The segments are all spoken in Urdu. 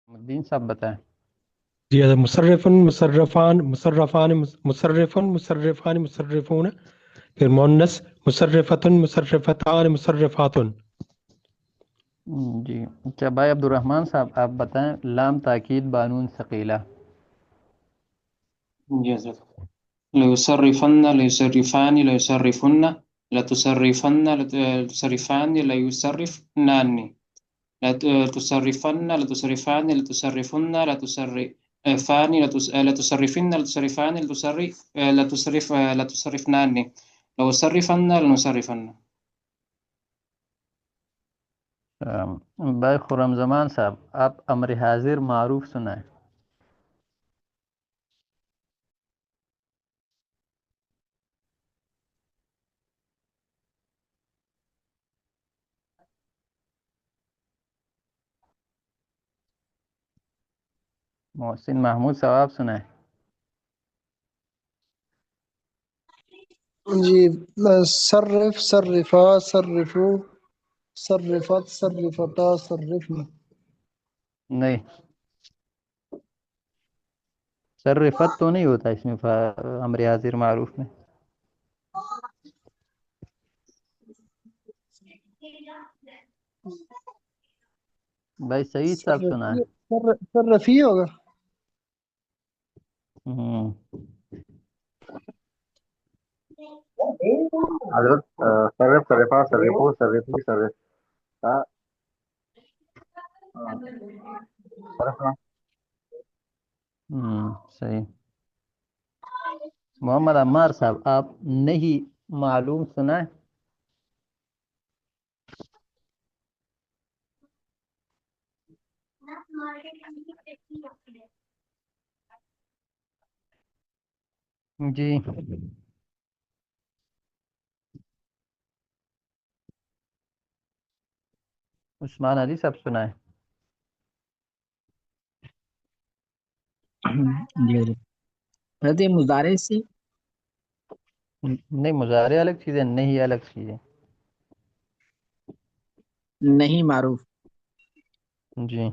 الدین صاحب بتائیں۔ جی حضرت مصرفن مصرفان مصرفان مصرفن مصرفان مصرفون، پھر مونس مصرفتن مصرفتان مصرفاتن۔ جی اچھا بھائی عبد الرحمن صاحب آپ بتائیں، لام تاکید بانون ثقیلہ۔ جی حضرت ليصرفن ليصرفان ليصرفن لتصرفن لتصرفان ليصرفنان لتصرفن لتصرفان لتصرفن لتصرفان لتصرفن لتصرفان لتصرفنان لو صرفن لنصرفن۔ بھائی خرم زمان صاحب آپ امر حاضر معروف سنائیں۔ محسن محمود صاحب آپ سنائیں۔ جی صرف صرفا صرفو صرفت صرفتا صرفنا۔ نہیں، صرفت تو نہیں ہوتا اس میں امر حاضر معروف میں۔ بھائی سعید صاحب سنائیں۔ صرفی ہوگا۔ ہوں، حضرت صرف صرفہ صرفو صرفی صرفتا صرفنا۔ صحیح۔ محمد عمار صاحب آپ نہیں معلوم سنائیں۔ جی عثمان علی صاحب سنائیں۔ جی حضرت، حضرت یہ مضارع سے نہیں، مضارع الگ چیز ہے، نہیں الگ چیز ہے۔ نہیں معروف، جی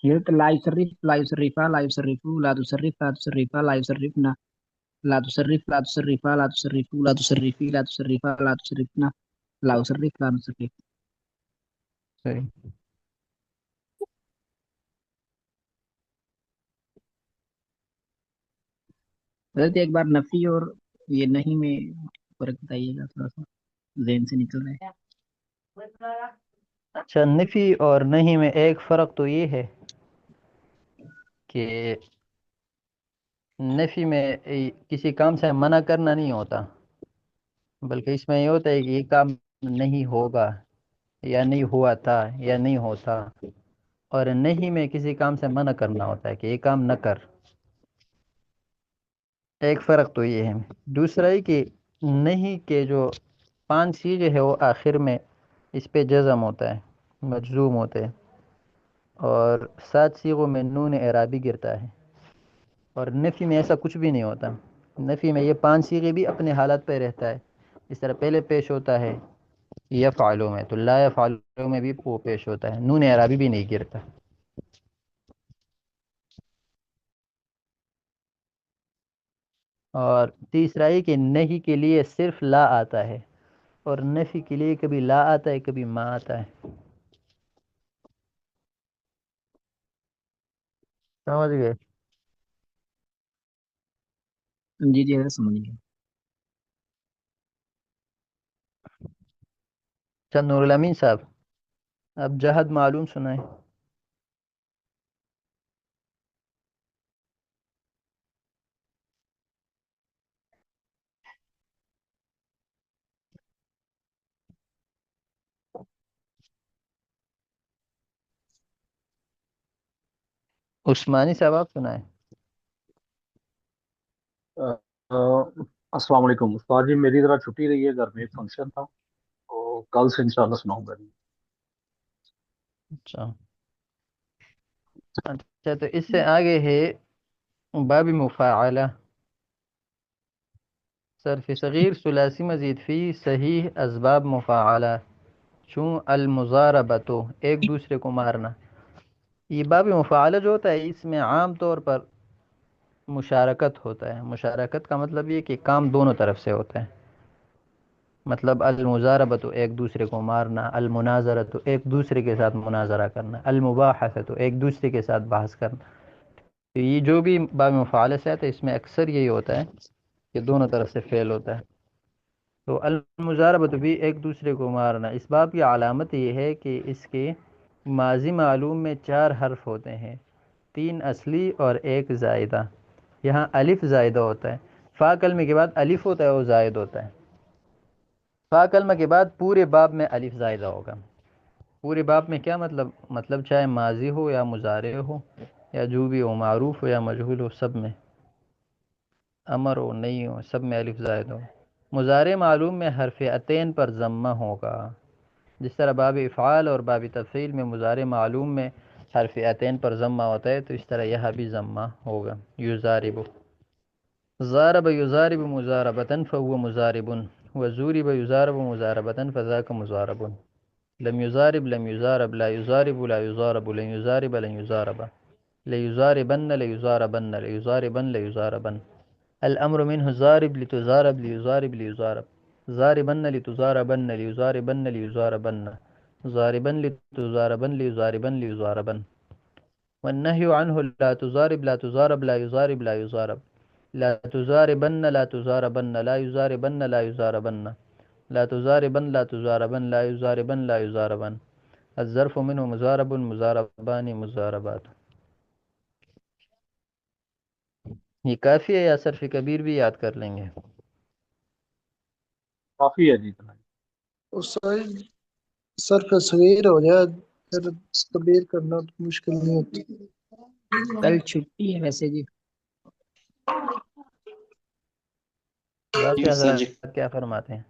یہ تو لا یصرف لا یصرفا لا یصرفو لا تصرف لا تصرفا لا یصرفنا لا تصرف لا تصرفا لا تصرفو لا تصرفی لا تصرفا لا تصرفنا لا یصرف لا نصرف۔ صحیح۔ حضرت ایک بار نفی اور یہ نہیں میں فرق بتائیے گا، تھوڑا سا ذہن سے نکل رہا ہے۔ اچھا، نفی اور نہیں میں ایک فرق تو یہ ہے کہ نفی میں کسی کام سے منع کرنا نہیں ہوتا، بلکہ اس میں یہ ہوتا ہے کہ یہ کام نہیں ہوگا یا نہیں ہوا تھا یا نہیں ہوتا، اور نہیں میں کسی کام سے منع کرنا ہوتا ہے کہ یہ کام نہ کر۔ ایک فرق تو یہ ہے۔ دوسرا یہ کہ نہیں کے جو 5 صیغے ہے وہ آخر میں اس پہ جزم ہوتا ہے، مجزوم ہوتے ہیں، اور 7 صیغوں میں نون اعرابی گرتا ہے، اور نفی میں ایسا کچھ بھی نہیں ہوتا۔ نفی میں یہ 5 صیغے بھی اپنے حالت پہ رہتا ہے، اس طرح پہلے پیش ہوتا ہے یفعلوا میں، تو لا یفعلوا میں بھی وہ پیش ہوتا ہے، نون اعرابی بھی نہیں گرتا۔ اور تیسرا یہ کہ نہیں کے لیے صرف لا آتا ہے، اور نفی کے لیے کبھی لا آتا ہے کبھی ما آتا ہے۔ سمجھ گئے؟ جی جی حضرت سمجھ گیا۔ چند نور الامین صاحب اب جہد معلوم سنائیں۔ عثمانی صاحب آپ سنائیں۔ السلام علیکم استاد جی، میری ذرا چھٹی رہی ہے، گھر میں ایک فنکشن تھا، تو کل سے انشاءاللہ سناؤں گا جی۔ اچھا اچھا، تو اس سے آگے ہے باب مفاعلہ، صرف صغیر ثلاثی مزید فی صحیح اسباب مفاعلہ۔ چون المضاربتو ایک دوسرے کو مارنا. یہ باب مفاعلہ جو ہوتا ہے اس میں عام طور پر مشارکت ہوتا ہے. مشارکت کا مطلب یہ کہ کام دونوں طرف سے ہوتا ہے. مطلب المضاربت ایک دوسرے کو مارنا، المناظرت ایک دوسرے کے ساتھ مناظرہ کرنا، المباحثت ایک دوسرے کے ساتھ بحث کرنا. تو یہ جو بھی باب مفاعلہ سے آتا ہے اس میں اکثر یہی ہوتا ہے کہ دونوں طرف سے فعل ہوتا ہے. تو المضاربت بھی ایک دوسرے کو مارنا. اس باب کی علامت یہ ہے کہ اس کے ماضی معلوم میں 4 حرف ہوتے ہیں، 3 اصلی اور 1 زائدہ. یہاں الف زائدہ ہوتا ہے. فا کلمے کے بعد الف ہوتا ہے اور زائد ہوتا ہے. فا کلمہ کے بعد پورے باب میں الف زائدہ ہوگا. پورے باب میں کیا مطلب چاہے ماضی ہو یا مضارع ہو یا جو بھی ہو، معروف ہو یا مجہول ہو، سب میں امر ہو نہیں ہو سب میں الف زائد ہو. مضارع معلوم میں حرف عطین پر ضمہ ہوگا. جس طرح باب افعال اور باب تفعیل میں مضارع معلوم میں حرف عطین پر ضمہ ہوتا ہے تو اس طرح یہاں بھی ضمہ ہوگا. یضارب، ضارب یضارب مضاربتاً فهو مضارب، وزورب یضارب مضاربتاً فذاك مضارب. لم يضارب لم يضارب، لا يضارب لا يضارب، لن يضارب لن يضارب، ليضاربن ليضاربن، ليضاربن ليضاربن. الأمر منه ضارب لتضارب ليضارب ليضارب، ضاربن لتضاربن ليضاربن ليضاربن، ضاربا لتضاربن ليضاربن ليضاربن. والنهي عنه لا تضارب لا تضارب لا يضارب لا يضارب، لا تضاربن لا تضاربن لا يضاربن لا يضاربن، لا تضاربن لا تضاربن لا يضاربن لا يضاربن. الظرف منه مضارب مضاربان مضاربات. یہ کافی ہے یا صرف کبیر بھی یاد کر لیں گے؟ کافی ہے جی اتنا ہی۔ استاد سر کا صغیر ہو جائے پھر کبیر کرنا تو مشکل نہیں ہوتی. کل چھٹی ہے ویسے جی. باقی سر جی حضرات کیا فرماتے ہیں؟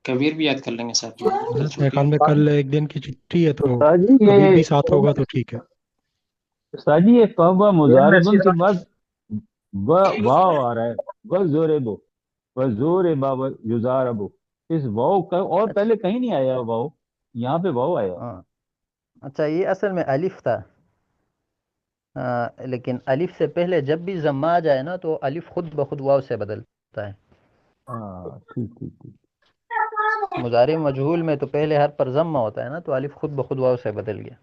کبیر بھی یاد کر لیں گے ساتھ میں، کل میرے چھٹی خیال میں کل ایک دن کی چھٹی ہے تو استاد جی کبیر بھی یہ ساتھ ہوگا تو ٹھیک ہے. استاد جی یہ فہو مضاربن کے بعد واو آ رہا ہے، وزوربو وزوربا یضاربو. اس واو کا اور پہلے کہیں نہیں آیا واو، یہاں پہ واو آیا. ہاں اچھا، یہ اصل میں الف تھا. لیکن الف سے پہلے جب بھی ضمہ آ جائے نا تو الف خود بخود واو سے بدلتا ہے. ہاں ٹھیک ٹھیک ٹھیک. مضارع مجہول میں تو پہلے حرف پر ضمہ ہوتا ہے نا تو الف خود بخود واو سے بدل گیا.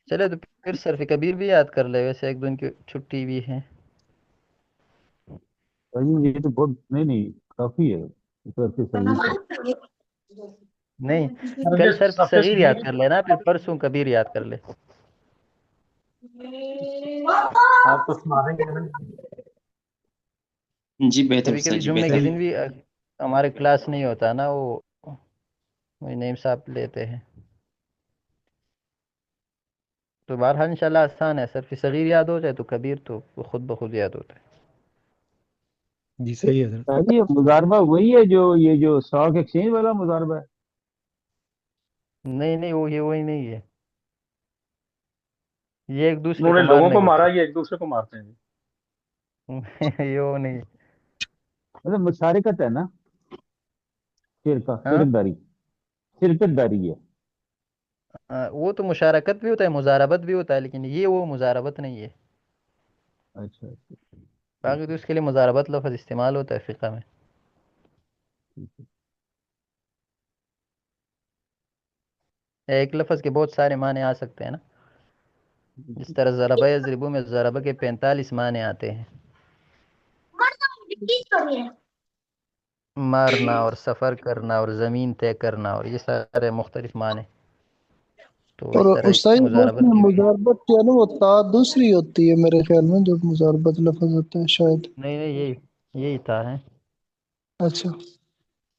چلے تو پھر صرف کبیر بھی یاد کر لے، ویسے ایک دن کی چھٹی بھی ہے. استاد جی یہ تو بہت نہیں کافی ہے اس طرح سے صحیح ہے. نہیں، کل صرف صغیر یاد کر لینا، پھر پرسوں کبیر یاد کر لے. آپ تو سنا رہے ہیں نا۔ جی بہتر کبھی استاد کبھی جی جمعے بہتر. کے دن بھی ہمارے کلاس نہیں ہوتا نا، وہ نیم صاحب لیتے ہیں. تو بہرحال انشاءاللہ آسان ہے، صرف صغیر یاد ہو جائے تو کبیر تو خود بخود یاد ہوتا ہے. جی صحیح ہے سر. استاد جی یہ مضاربہ وہی ہے جو یہ جو اسٹاک ایکسچینج والا مضاربہ ہے؟ نہیں وہ یہ وہی نہیں ہے، یہ ایک دوسرے انہوں کو نے لوگوں مارنے کو کو مارا، تھا. یہ ایک دوسرے کو مارتے ہیں۔ یہ وہ نہیں. مطلب مشارکت ہے نا، شرکت ہاں شرک داری، شرکت داری ہے. وہ تو مشارکت بھی ہوتا ہے، مضاربت بھی ہوتا ہے، لیکن یہ وہ مضاربت نہیں ہے. اچھا اچھا ٹھیک باقی تو ہے اس کے لیے مضاربت لفظ استعمال ہوتا ہے فقہ میں. ٹھیک ہے. ایک لفظ کے بہت سارے معنی آ سکتے ہیں نا. جس طرح ضربہ یضربو میں ضربہ کے 45 معنی آتے ہیں، مارنا اور سفر کرنا اور زمین طے کرنا اور یہ سارے مختلف معنی. تو اور اس طرح استاد اس مضاربت میں بھی ہوتی ہے. مضاربت کیا نا وہ تا دوسری ہوتی ہے میرے خیال میں جب مضاربت لفظ ہوتا ہے شاید. نہیں یہی تھا ہے. اچھا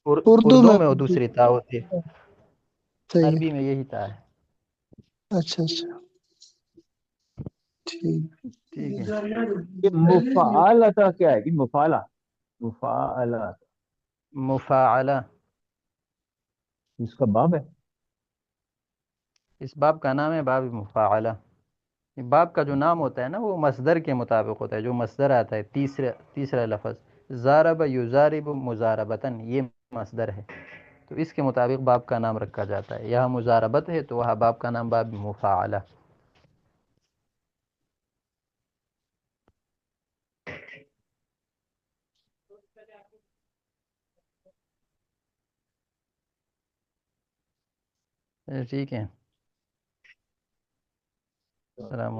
اردو میں وہ دوسری تا ہوتی ہے، صحیح ہے. ٹھیک عربی میں یہی تا ہے. اچھا ٹھیک. ٹھیک ہے. یہ مفعلہ کیا ہے کہ مفعلہ مفعلہ مفاعلہ اس کا باب ہے؟ اس باب کا نام ہے باب مفاعلہ. باب کا جو نام ہوتا ہے نا وہ مصدر کے مطابق ہوتا ہے، جو مصدر آتا ہے تیسرا لفظ زارب یزارب مزاربتن یہ مصدر ہے، تو اس کے مطابق باب کا نام رکھا جاتا ہے. یہاں مزاربت ہے تو وہاں باب کا نام باب مفاعلہ. ٹھیک ہے. السلام